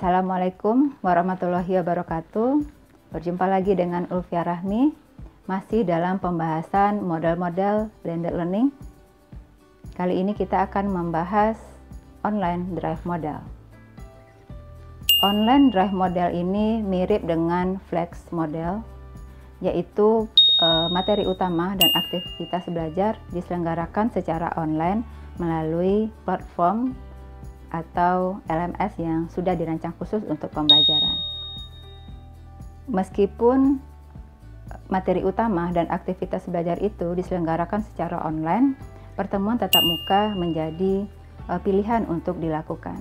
Assalamualaikum warahmatullahi wabarakatuh. Berjumpa lagi dengan Ulfia Rahmi, masih dalam pembahasan model-model blended learning. Kali ini kita akan membahas online drive model. Online drive model ini mirip dengan flex model, yaitu materi utama dan aktivitas belajar diselenggarakan secara online melalui platform atau LMS yang sudah dirancang khusus untuk pembelajaran. Meskipun materi utama dan aktivitas belajar itu diselenggarakan secara online, pertemuan tatap muka menjadi pilihan untuk dilakukan.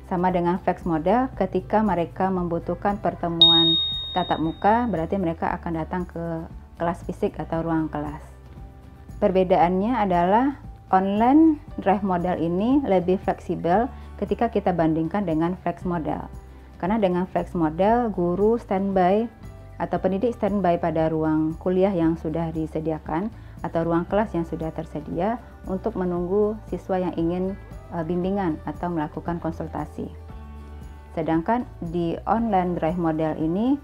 Sama dengan flex model, ketika mereka membutuhkan pertemuan tatap muka, berarti mereka akan datang ke kelas fisik atau ruang kelas. Perbedaannya adalah online drive model ini lebih fleksibel ketika kita bandingkan dengan flex model. Karena dengan flex model, guru standby atau pendidik standby pada ruang kuliah yang sudah disediakan atau ruang kelas yang sudah tersedia untuk menunggu siswa yang ingin bimbingan atau melakukan konsultasi. Sedangkan di online drive model ini,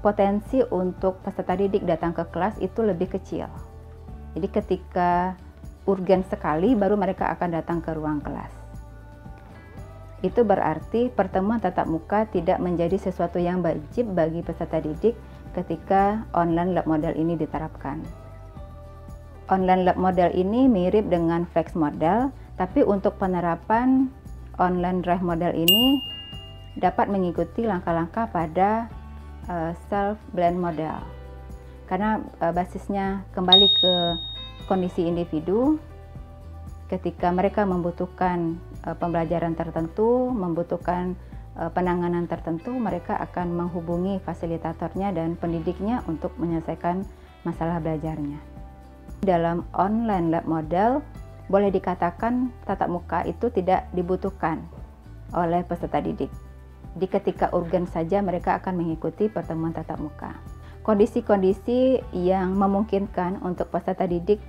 potensi untuk peserta didik datang ke kelas itu lebih kecil. Jadi ketika urgen sekali baru mereka akan datang ke ruang kelas. Itu berarti pertemuan tatap muka tidak menjadi sesuatu yang wajib bagi peserta didik ketika online lab model ini diterapkan. Online lab model ini mirip dengan flex model, tapi untuk penerapan online drive model ini dapat mengikuti langkah-langkah pada self blend model. Karena basisnya kembali ke kondisi individu. Ketika mereka membutuhkan pembelajaran tertentu, membutuhkan penanganan tertentu, mereka akan menghubungi fasilitatornya dan pendidiknya untuk menyelesaikan masalah belajarnya. Dalam online lab model, boleh dikatakan tatap muka itu tidak dibutuhkan oleh peserta didik. Di ketika urgen saja mereka akan mengikuti pertemuan tatap muka. Kondisi-kondisi yang memungkinkan untuk peserta didik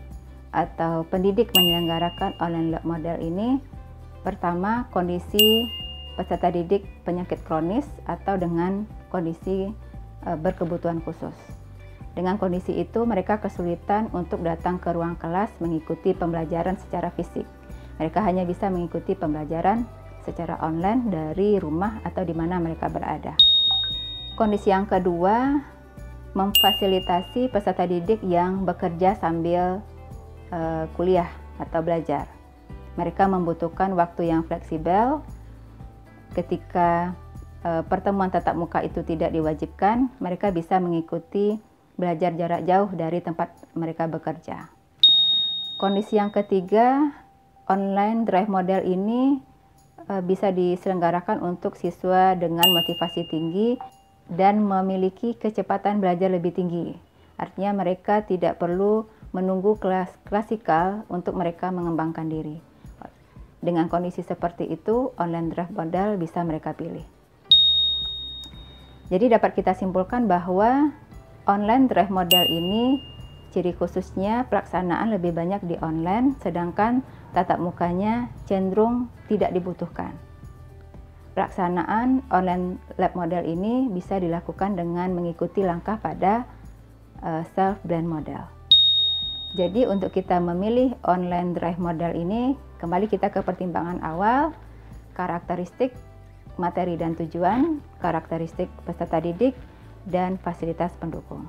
atau pendidik menyelenggarakan online lab model ini, pertama, kondisi peserta didik penyakit kronis atau dengan kondisi berkebutuhan khusus. Dengan kondisi itu, mereka kesulitan untuk datang ke ruang kelas mengikuti pembelajaran secara fisik. Mereka hanya bisa mengikuti pembelajaran secara online dari rumah atau di mana mereka berada. Kondisi yang kedua, memfasilitasi peserta didik yang bekerja sambil kuliah atau belajar. Mereka membutuhkan waktu yang fleksibel ketika pertemuan tatap muka itu tidak diwajibkan, mereka bisa mengikuti belajar jarak jauh dari tempat mereka bekerja. Kondisi yang ketiga, online drive model ini bisa diselenggarakan untuk siswa dengan motivasi tinggi dan memiliki kecepatan belajar lebih tinggi. Artinya mereka tidak perlu menunggu kelas klasikal untuk mereka mengembangkan diri. Dengan kondisi seperti itu, online drive model bisa mereka pilih. Jadi dapat kita simpulkan bahwa online drive model ini ciri khususnya pelaksanaan lebih banyak di online, sedangkan tatap mukanya cenderung tidak dibutuhkan. Pelaksanaan online lab model ini bisa dilakukan dengan mengikuti langkah pada self blend model. Jadi untuk kita memilih online drive model ini, kembali kita ke pertimbangan awal, karakteristik, materi dan tujuan, karakteristik peserta didik, dan fasilitas pendukung.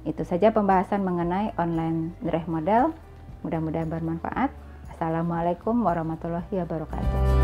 Itu saja pembahasan mengenai online drive model. Mudah-mudahan bermanfaat. Assalamualaikum warahmatullahi wabarakatuh.